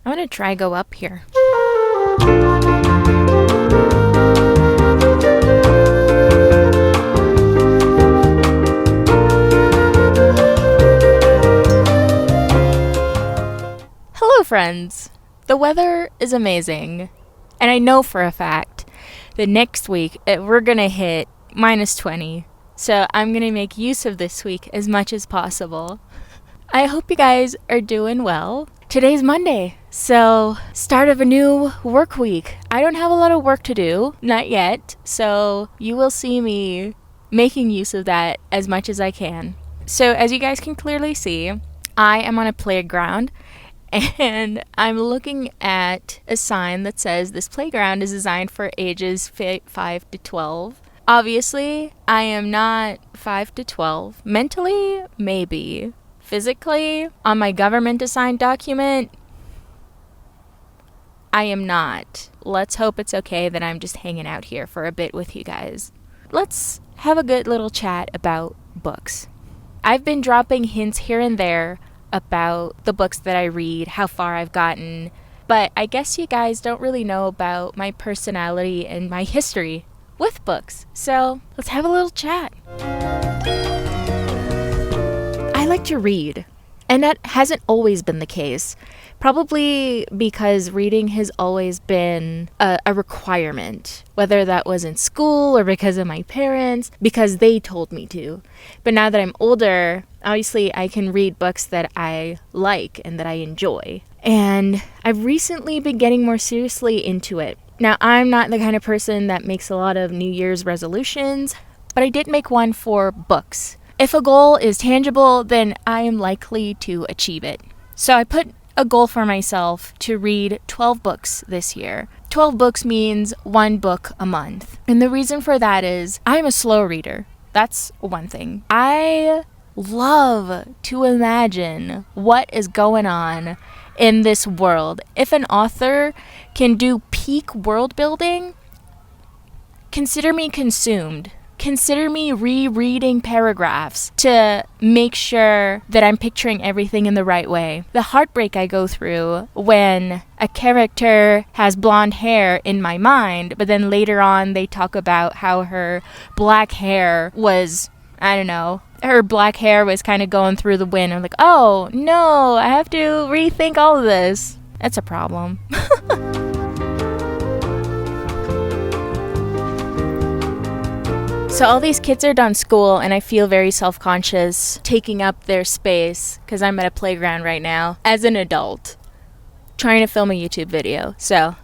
I'm gonna try go up here. Hello friends! The weather is amazing, and I know for a fact that next week we're gonna hit -20, so I'm gonna make use of this week as much as possible. I hope you guys are doing well. Today's Monday, so start of a new work week. I don't have a lot of work to do, not yet, so you will see me making use of that as much as I can. So as you guys can clearly see, I am on a playground, and I'm looking at a sign that says this playground is designed for ages 5 to 12. Obviously, I am not 5 to 12. Mentally, maybe. Physically, on my government assigned document, I am not. Let's hope it's okay that I'm just hanging out here for a bit with you guys. Let's have a good little chat about books. I've been dropping hints here and there about the books that I read, how far I've gotten, but I guess you guys don't really know about my personality and my history with books. So let's have a little chat. I like to read, and that hasn't always been the case. Probably because reading has always been a requirement, whether that was in school or because of my parents, because they told me to. But now that I'm older, obviously I can read books that I like and that I enjoy. And I've recently been getting more seriously into it. Now, I'm not the kind of person that makes a lot of New Year's resolutions, but I did make one for books. If a goal is tangible, then I am likely to achieve it. So I put a goal for myself to read 12 books this year. 12 books means 1 book a month. And the reason for that is I'm a slow reader. That's one thing. I love to imagine what is going on in this world. If an author can do peak world building, consider me consumed. Consider me rereading paragraphs to make sure that I'm picturing everything in the right way. The heartbreak I go through when a character has blonde hair in my mind, but then later on they talk about how her black hair was, I don't know, her black hair was kind of going through the wind. I'm like, oh no, I have to rethink all of this. That's a problem. So all these kids are done school, and I feel very self-conscious taking up their space because I'm at a playground right now as an adult trying to film a YouTube video. So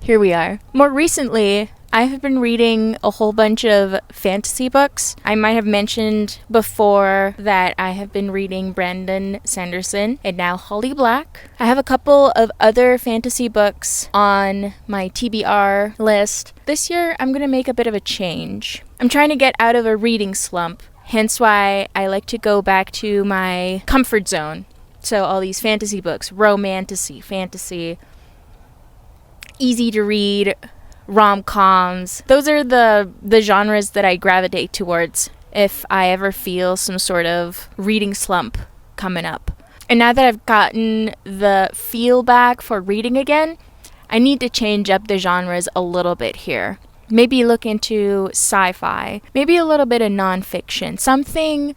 here we are. More recently, I have been reading a whole bunch of fantasy books. I might have mentioned before that I have been reading Brandon Sanderson and now Holly Black. I have a couple of other fantasy books on my TBR list. This year, I'm going to make a bit of a change. I'm trying to get out of a reading slump, hence why I like to go back to my comfort zone. So all these fantasy books, fantasy, easy to read, rom-coms. Those are the genres that I gravitate towards if I ever feel some sort of reading slump coming up. And now that I've gotten the feel back for reading again, I need to change up the genres a little bit here. Maybe look into sci-fi, maybe a little bit of nonfiction, something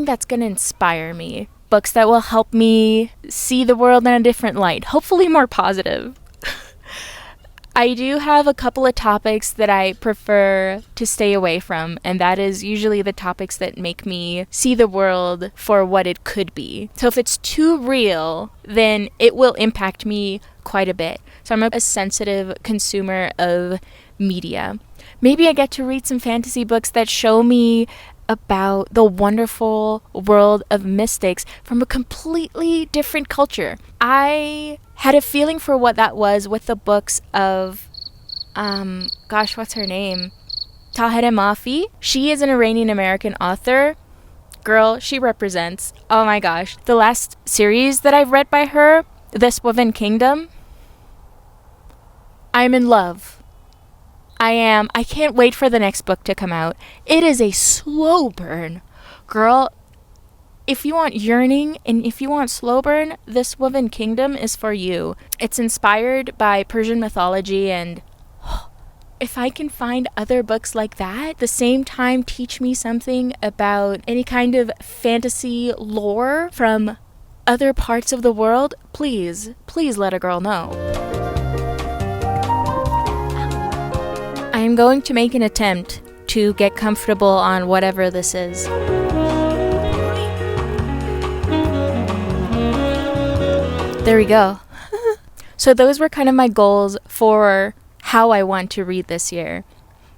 that's going to inspire me. Books that will help me see the world in a different light, hopefully more positive. I do have a couple of topics that I prefer to stay away from, and that is usually the topics that make me see the world for what it could be. So if it's too real, then it will impact me quite a bit. So I'm a sensitive consumer of media. Maybe I get to read some fantasy books that show me about the wonderful world of mystics from a completely different culture. I had a feeling for what that was with the books of, what's her name? Tahereh Mafi. She is an Iranian American author. Girl, she represents. Oh my gosh. The last series that I've read by her, This Woven Kingdom, I'm in love. I can't wait for the next book to come out. It is a slow burn. Girl, if you want yearning and if you want slow burn, this Woven Kingdom is for you. It's inspired by Persian mythology, and if I can find other books like that, at the same time teach me something about any kind of fantasy lore from other parts of the world, please let a girl know. I am going to make an attempt to get comfortable on whatever this is. There we go. So those were kind of my goals for how I want to read this year.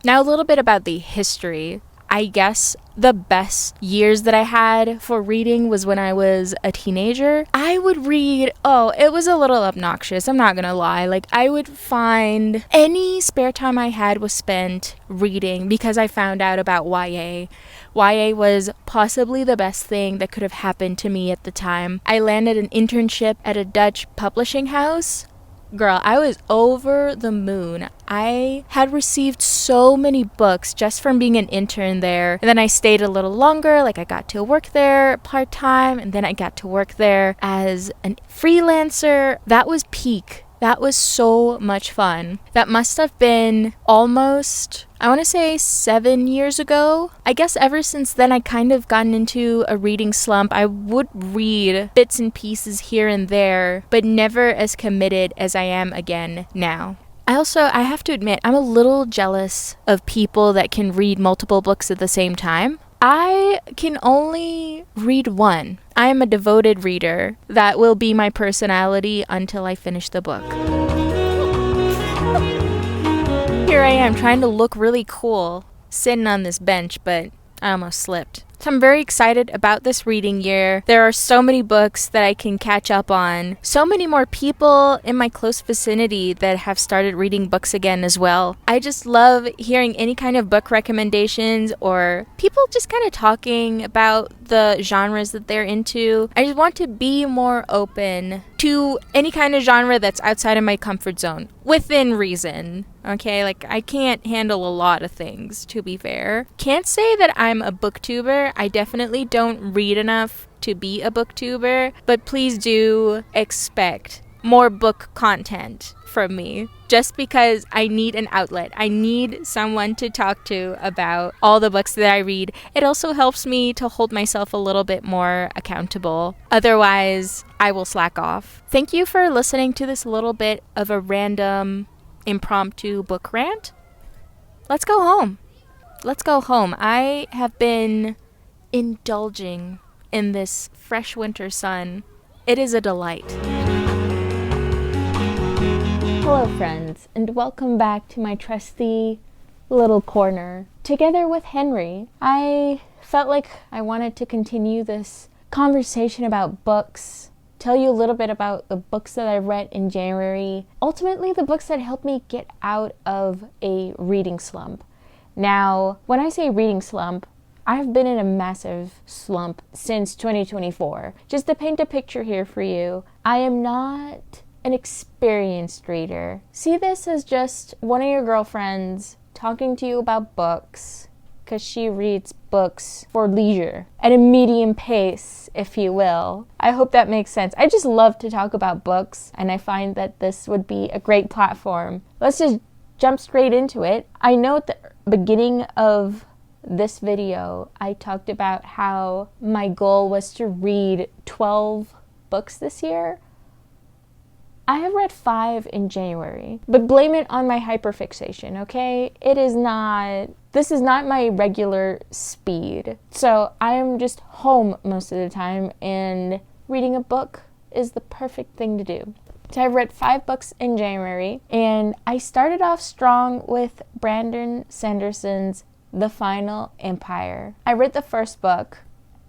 Now a little bit about the history. I guess the best years that I had for reading was when I was a teenager. I would read, it was a little obnoxious, I'm not gonna lie. Like, I would find any spare time I had was spent reading because I found out about YA. YA was possibly the best thing that could have happened to me at the time. I landed an internship at a Dutch publishing house. Girl, I was over the moon. I had received so many books just from being an intern there. And then I stayed a little longer, like I got to work there part-time, and then I got to work there as a freelancer. That was peak. That was so much fun. That must have been almost, I want to say 7 years ago. I guess ever since then I kind of gotten into a reading slump. I would read bits and pieces here and there, but never as committed as I am again now. I have to admit, I'm a little jealous of people that can read multiple books at the same time. I can only read one. I am a devoted reader. That will be my personality until I finish the book. Here I am trying to look really cool, sitting on this bench, but I almost slipped. So I'm very excited about this reading year. There are so many books that I can catch up on. So many more people in my close vicinity that have started reading books again as well. I just love hearing any kind of book recommendations or people just kind of talking about the genres that they're into. I just want to be more open to any kind of genre that's outside of my comfort zone, within reason. Okay, like I can't handle a lot of things, to be fair. Can't say that I'm a booktuber. I definitely don't read enough to be a booktuber, but please do expect more book content from me, just because I need an outlet. I need someone to talk to about all the books that I read. It also helps me to hold myself a little bit more accountable. Otherwise, I will slack off. Thank you for listening to this little bit of a random impromptu book rant. Let's go home. I have been indulging in this fresh winter sun. It is a delight. Hello friends, and welcome back to my trusty little corner. Together with Henry, I felt like I wanted to continue this conversation about books, tell you a little bit about the books that I read in January, ultimately the books that helped me get out of a reading slump. Now, when I say reading slump, I've been in a massive slump since 2024. Just to paint a picture here for you, I am not an experienced reader. See this as just one of your girlfriends talking to you about books because she reads books for leisure at a medium pace, if you will. I hope that makes sense. I just love to talk about books, and I find that this would be a great platform. Let's just jump straight into it. I know at the beginning of this video, I talked about how my goal was to read 12 books this year. I have read 5 in January, but blame it on my hyperfixation, okay? This is not my regular speed. So I am just home most of the time, and reading a book is the perfect thing to do. So I read 5 books in January, and I started off strong with Brandon Sanderson's The Final Empire. I read the first book,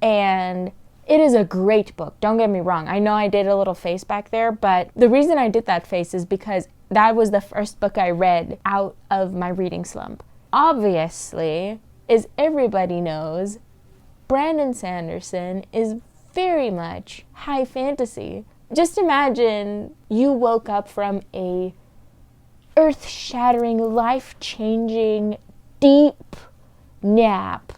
and it is a great book. Don't get me wrong. I know I did a little face back there, but the reason I did that face is because that was the first book I read out of my reading slump. Obviously, as everybody knows, Brandon Sanderson is very much high fantasy. Just imagine you woke up from a earth-shattering, life-changing, deep nap,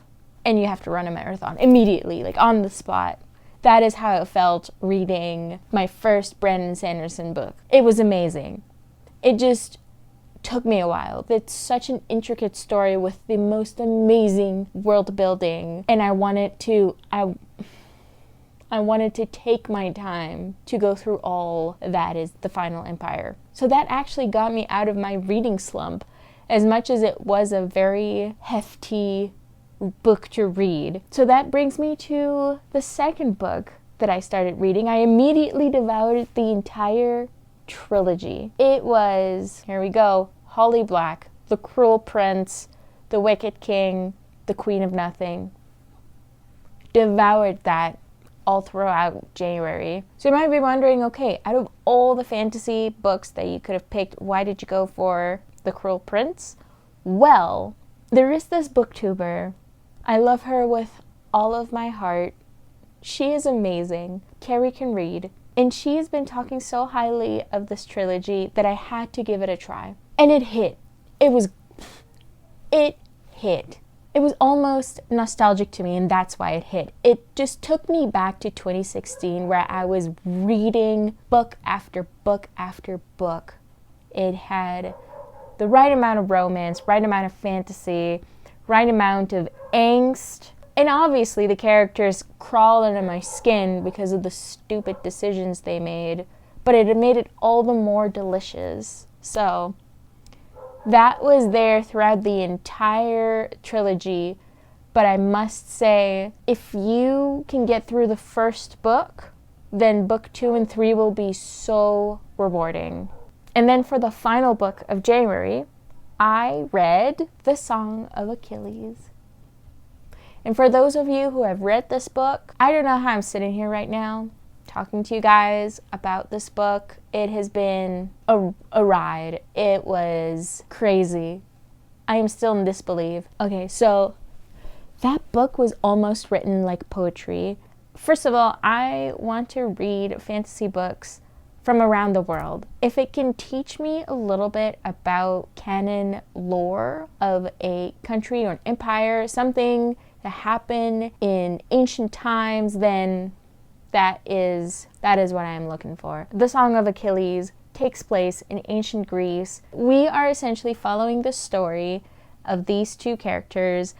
and you have to run a marathon immediately, like on the spot. That is how it felt reading my first Brandon Sanderson book. It was amazing. It just took me a while. It's such an intricate story with the most amazing world building, and I wanted to take my time to go through all that is the final empire. So that actually got me out of my reading slump, as much as it was a very hefty book to read. So that brings me to the second book that I started reading. I immediately devoured the entire trilogy. It was, here we go, Holly Black, The Cruel Prince, The Wicked King, The Queen of Nothing. Devoured that all throughout January. So you might be wondering, okay, out of all the fantasy books that you could have picked, why did you go for The Cruel Prince? Well, there is this booktuber. I love her with all of my heart. She is amazing. Carrie can read. And she has been talking so highly of this trilogy that I had to give it a try. And it hit. It hit. It was almost nostalgic to me, and that's why it hit. It just took me back to 2016, where I was reading book after book after book. It had the right amount of romance, right amount of fantasy, right amount of angst. And obviously the characters crawl under my skin because of the stupid decisions they made, but it made it all the more delicious. So that was there throughout the entire trilogy, but I must say, if you can get through the first book, then book 2 and 3 will be so rewarding. And then for the final book of January, I read The Song of Achilles. And for those of you who have read this book, I don't know how I'm sitting here right now talking to you guys about this book. It has been a ride. It was crazy. I am still in disbelief. Okay, so that book was almost written like poetry. First of all, I want to read fantasy books from around the world. If it can teach me a little bit about canon lore of a country or an empire, something that happened in ancient times, then that is what I am looking for. The Song of Achilles takes place in ancient Greece. We are essentially following the story of these two characters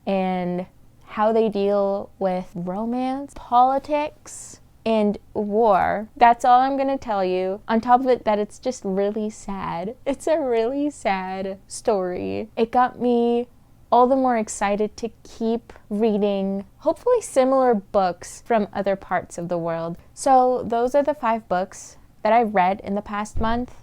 and how they deal with romance, politics, and war. That's all I'm gonna tell you. On top of it, that it's just really sad. It's a really sad story. It got me all the more excited to keep reading, hopefully similar books from other parts of the world. So those are the 5 books that I've read in the past month.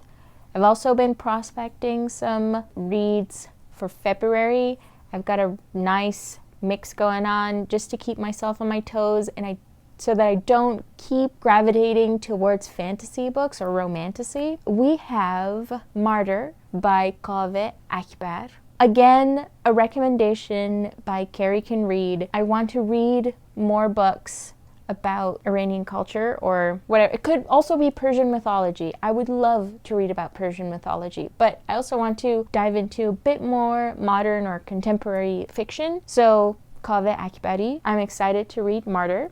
I've also been prospecting some reads for February. I've got a nice mix going on just to keep myself on my toes, and so that I don't keep gravitating towards fantasy books or romantasy. We have Martyr by Kaveh, Akbar. Again, a recommendation by Carrie Can Read. I want to read more books about Iranian culture or whatever. It could also be Persian mythology. I would love to read about Persian mythology, but I also want to dive into a bit more modern or contemporary fiction. So, Kaveh Akbari. I'm excited to read Martyr.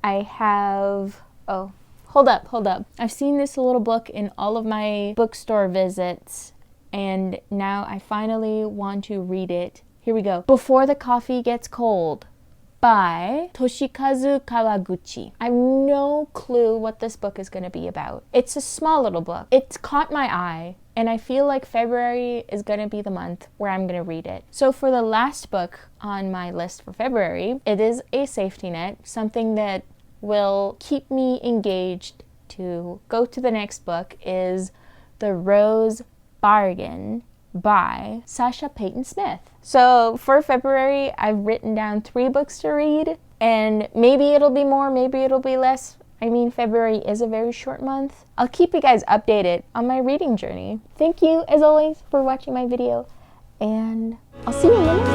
I have, hold up. I've seen this little book in all of my bookstore visits, and now I finally want to read it. Here we go. Before the Coffee Gets Cold by Toshikazu Kawaguchi. I have no clue what this book is going to be about. It's a small little book. It's caught my eye, and I feel like February is going to be the month where I'm going to read it. So for the last book on my list for February, it is a safety net, something that will keep me engaged to go to the next book, is The Rose Bargain by Sasha Peyton Smith. So for February, I've written down 3 books to read, and maybe it'll be more, maybe it'll be less. I mean, February is a very short month. I'll keep you guys updated on my reading journey. Thank you, as always, for watching my video, and I'll see you in the next one.